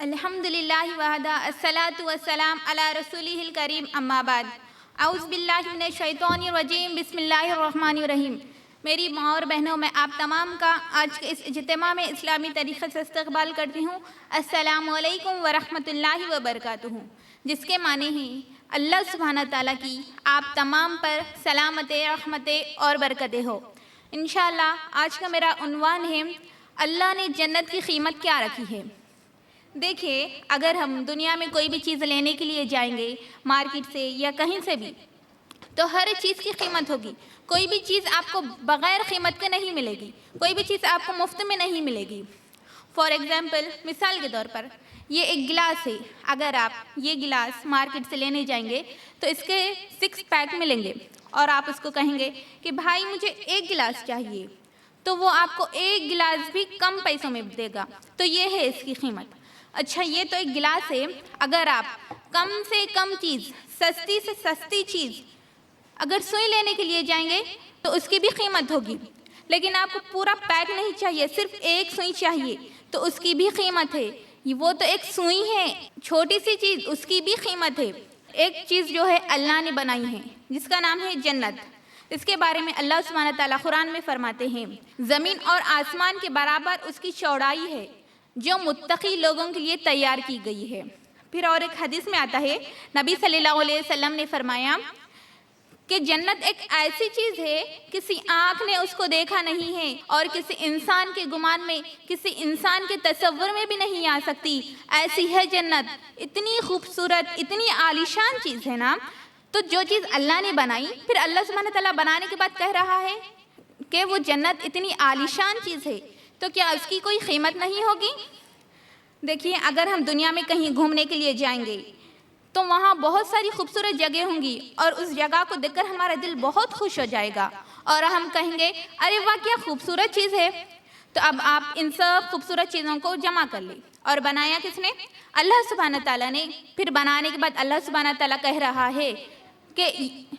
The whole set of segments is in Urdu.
الحمد للہ وحدہ الصلاۃ والسلام علی رسولہ الکریم اما بعد اعوذ باللہ من الشیطان الرجیم بسم اللہ الرحمن الرحیم۔ میری ماں اور بہنوں، میں آپ تمام کا آج کے اس اجتماع میں اسلامی طریقے سے استقبال کرتی ہوں۔ السلام علیکم ورحمۃ اللہ وبرکاتہ، جس کے معنی ہیں اللہ سبحانہ تعالیٰ کی آپ تمام پر سلامتیں، رحمتیں اور برکتیں ہو۔ انشاءاللہ آج کا میرا عنوان ہے اللہ نے جنت کی قیمت کیا رکھی ہے۔ دیکھیے، اگر ہم دنیا میں کوئی بھی چیز لینے کے لیے جائیں گے مارکیٹ سے یا کہیں سے بھی، تو ہر چیز کی قیمت ہوگی۔ کوئی بھی چیز آپ کو بغیر قیمت کے نہیں ملے گی، کوئی بھی چیز آپ کو مفت میں نہیں ملے گی۔ فار ایگزامپل، مثال کے طور پر یہ ایک گلاس ہے۔ اگر آپ یہ گلاس مارکیٹ سے لینے جائیں گے تو اس کے 6 پیک ملیں گے، اور آپ اس کو کہیں گے کہ بھائی مجھے ایک گلاس چاہیے، تو وہ آپ کو ایک گلاس بھی کم پیسوں میں دے گا۔ تو یہ ہے اس کی قیمت۔ اچھا، یہ تو ایک گلاس ہے۔ اگر آپ کم سے کم چیز، سستی سے سستی چیز، اگر سوئی لینے کے لیے جائیں گے تو اس کی بھی قیمت ہوگی۔ لیکن آپ کو پورا پیک نہیں چاہیے، صرف ایک سوئی چاہیے، تو اس کی بھی قیمت ہے۔ وہ تو ایک سوئی ہے، چھوٹی سی چیز، اس کی بھی قیمت ہے۔ ایک چیز جو ہے اللہ نے بنائی ہے، جس کا نام ہے جنت۔ اس کے بارے میں اللہ سبحانہ تعالیٰ قرآن میں فرماتے ہیں، زمین اور آسمان کے برابر اس کی چوڑائی ہے، جو متقی لوگوں کے لیے تیار کی گئی ہے۔ پھر اور ایک حدیث میں آتا ہے، نبی صلی اللہ علیہ وسلم نے فرمایا کہ جنت ایک ایسی چیز ہے، کسی آنکھ نے اس کو دیکھا نہیں ہے، اور کسی انسان کے گمان میں، کسی انسان کے تصور میں بھی نہیں آ سکتی۔ ایسی ہے جنت، اتنی خوبصورت، اتنی عالیشان چیز ہے نا۔ تو جو چیز اللہ نے بنائی، پھر اللہ سبحانہ تعالیٰ بنانے کے بعد کہہ رہا ہے کہ وہ جنت اتنی عالیشان چیز ہے، تو کیا اس کی کوئی قیمت نہیں ہوگی؟ دیکھیے، اگر ہم دنیا میں کہیں گھومنے کے لیے جائیں گے تو وہاں بہت ساری خوبصورت جگہ ہوں گی، اور اس جگہ کو دیکھ کر ہمارا دل بہت خوش ہو جائے گا، اور ہم کہیں گے ارے واہ کیا خوبصورت چیز ہے۔ تو اب آپ ان سب خوبصورت چیزوں کو جمع کر لیں، اور بنایا کس نے؟ اللہ سبحانہ تعالیٰ نے۔ پھر بنانے کے بعد اللہ سبحانہ تعالیٰ کہہ رہا ہے کہ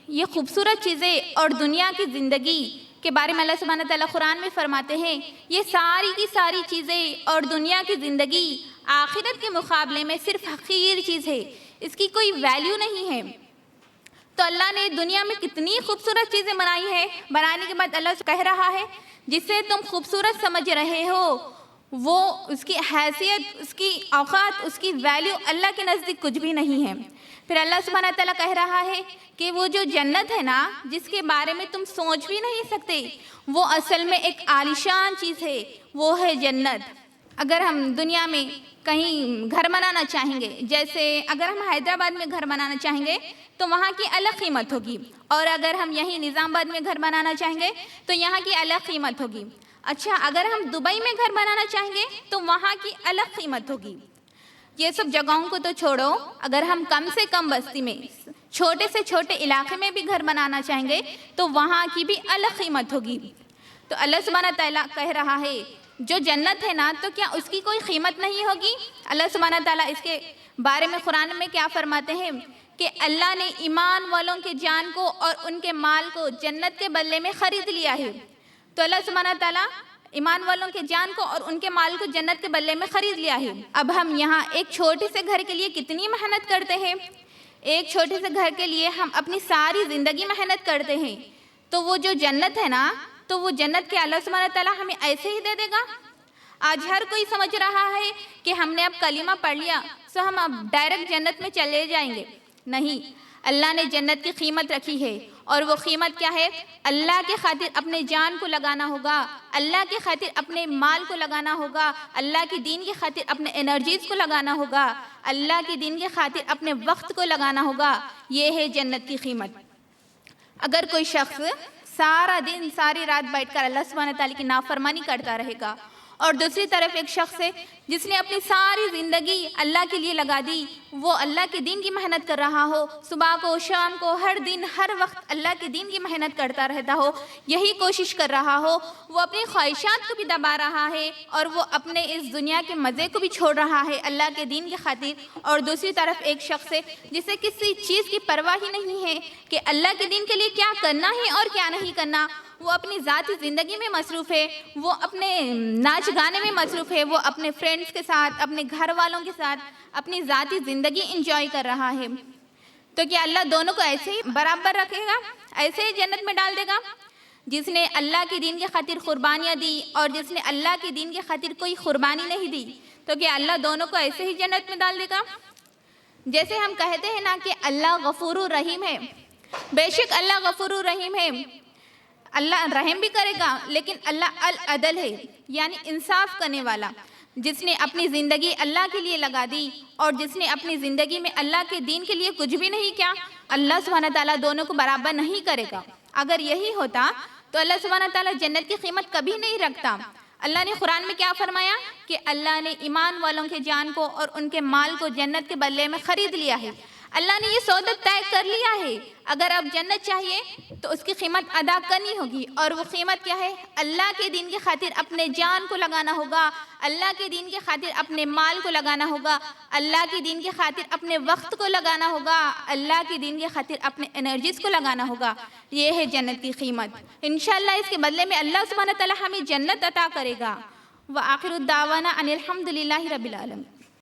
یہ خوبصورت چیزیں اور دنیا کی زندگی کے بارے میں اللہ سبحانہ تعالیٰ قرآن میں فرماتے ہیں، یہ ساری کی ساری چیزیں اور دنیا کی زندگی آخرت کے مقابلے میں صرف حقیر چیز ہے، اس کی کوئی ویلیو نہیں ہے۔ تو اللہ نے دنیا میں کتنی خوبصورت چیزیں بنائی ہیں، بنانے کے بعد اللہ کہہ رہا ہے جسے تم خوبصورت سمجھ رہے ہو، وہ اس کی حیثیت، اس کی اوقات، اس کی ویلیو اللہ کے نزدیک کچھ بھی نہیں ہے۔ پھر اللہ سبحانہ تعالیٰ کہہ رہا ہے کہ وہ جو جنت ہے نا، جس کے بارے میں تم سوچ بھی نہیں سکتے، وہ اصل میں ایک عالیشان چیز ہے، وہ ہے جنت۔ اگر ہم دنیا میں کہیں گھر بنانا چاہیں گے، جیسے اگر ہم حیدرآباد میں گھر بنانا چاہیں گے تو وہاں کی الگ قیمت ہوگی، اور اگر ہم یہیں نظام آباد میں گھر بنانا چاہیں گے تو یہاں کی الگ قیمت ہوگی۔ اچھا، اگر ہم دبئی میں گھر بنانا چاہیں گے تو وہاں کی الگ قیمت ہوگی۔ یہ سب جگہوں کو تو چھوڑو، اگر ہم کم سے کم بستی میں، چھوٹے سے چھوٹے علاقے میں بھی گھر بنانا چاہیں گے تو وہاں کی بھی الگ قیمت ہوگی۔ تو اللہ سبحانہ تعالیٰ کہہ رہا ہے جو جنت ہے نا، تو کیا اس کی کوئی قیمت نہیں ہوگی؟ اللہ سبحانہ تعالیٰ اس کے بارے میں قرآن میں کیا فرماتے ہیں کہ اللہ نے ایمان والوں کے جان کو اور ان کے مال کو جنت کے بدلے میں خرید لیا ہے۔ تو اللہ سبحانہ تعالیٰ ایمان والوں کے جان کو اور ان کے مال کو جنت کے بدلے میں خرید لیا ہے۔ اب ہم یہاں ایک چھوٹے سے گھر کے لیے کتنی محنت کرتے ہیں، ایک چھوٹے سے گھر کے لیے ہم اپنی ساری زندگی محنت کرتے ہیں، تو وہ جو جنت ہے نا، تو وہ جنت کے اللہ سبحانہ تعالیٰ ہمیں ایسے ہی دے دے گا؟ آج ہر کوئی سمجھ رہا ہے کہ ہم نے اب کلمہ پڑھ لیا تو ہم اب ڈائریکٹ جنت میں چلے جائیں گے۔ نہیں، اللہ نے جنت کی قیمت رکھی ہے، اور وہ قیمت کیا ہے؟ اللہ کے خاطر اپنے جان کو لگانا ہوگا، اللہ کے خاطر اپنے مال کو لگانا ہوگا، اللہ کی دین کی خاطر اپنے انرجیز کو لگانا ہوگا، اللہ کی دین کی خاطر اپنے وقت کو لگانا ہوگا۔ یہ ہے جنت کی قیمت۔ اگر کوئی شخص سارا دن، ساری رات بیٹھ کر اللہ سبحانہ تعالیٰ کی نافرمانی کرتا رہے گا، اور دوسری طرف ایک شخص ہے جس نے اپنی ساری زندگی اللہ کے لیے لگا دی، وہ اللہ کے دین کی محنت کر رہا ہو، صبح کو، شام کو، ہر دن، ہر وقت اللہ کے دین کی محنت کرتا رہتا ہو، یہی کوشش کر رہا ہو، وہ اپنی خواہشات کو بھی دبا رہا ہے، اور وہ اپنے اس دنیا کے مزے کو بھی چھوڑ رہا ہے اللہ کے دین کی خاطر، اور دوسری طرف ایک شخص ہے جسے کسی چیز کی پرواہ ہی نہیں ہے کہ اللہ کے دین کے لیے کیا کرنا ہے اور کیا نہیں کرنا، وہ اپنی ذاتی زندگی میں مصروف ہے، وہ اپنے ناچ گانے میں مصروف ہے، وہ اپنے فرینڈز کے ساتھ، اپنے گھر والوں کے ساتھ اپنی ذاتی زندگی انجوائے کر رہا ہے، تو کیا اللہ دونوں کو ایسے ہی برابر رکھے گا، ایسے ہی جنت میں ڈال دے گا؟ جس نے اللہ کے دین کی خاطر قربانیاں دی اور جس نے اللہ کے دین کی خاطر کوئی قربانی نہیں دی، تو کیا اللہ دونوں کو ایسے ہی جنت میں ڈال دے گا؟ جیسے ہم کہتے ہیں نا کہ اللہ غفور الرحیم ہے، بے شک اللہ غفور الرحیم ہے، اللہ رحم بھی کرے گا، لیکن اللہ العدل ہے، یعنی انصاف کرنے والا۔ جس نے اپنی زندگی اللہ کے لیے لگا دی اور جس نے اپنی زندگی میں اللہ کے دین کے لیے کچھ بھی نہیں کیا، اللہ سبحانہ تعالیٰ دونوں کو برابر نہیں کرے گا۔ اگر یہی ہوتا تو اللہ سبحانہ تعالیٰ جنت کی قیمت کبھی نہیں رکھتا۔ اللہ نے قرآن میں کیا فرمایا کہ اللہ نے ایمان والوں کے جان کو اور ان کے مال کو جنت کے بدلے میں خرید لیا ہے۔ اللہ نے یہ سودا طے کر لیا ہے، اگر اب جنت چاہیے تو اس کی قیمت ادا کرنی ہوگی، اور وہ قیمت کیا ہے؟ اللہ کے دین کی خاطر اپنے جان کو لگانا ہوگا، اللہ کے دین کی خاطر اپنے مال کو لگانا ہوگا، اللہ کے دین کی خاطر اپنے وقت کو لگانا ہوگا، اللہ کے دین کی خاطر اپنے انرجیز کو لگانا ہوگا۔ یہ ہے جنت کی قیمت۔ انشاءاللہ اس کے بدلے میں اللہ سبحانہ تعالیٰ ہمیں جنت عطا کرے گا۔ وآخر الدعوانا ان الحمد للہ رب العالمین۔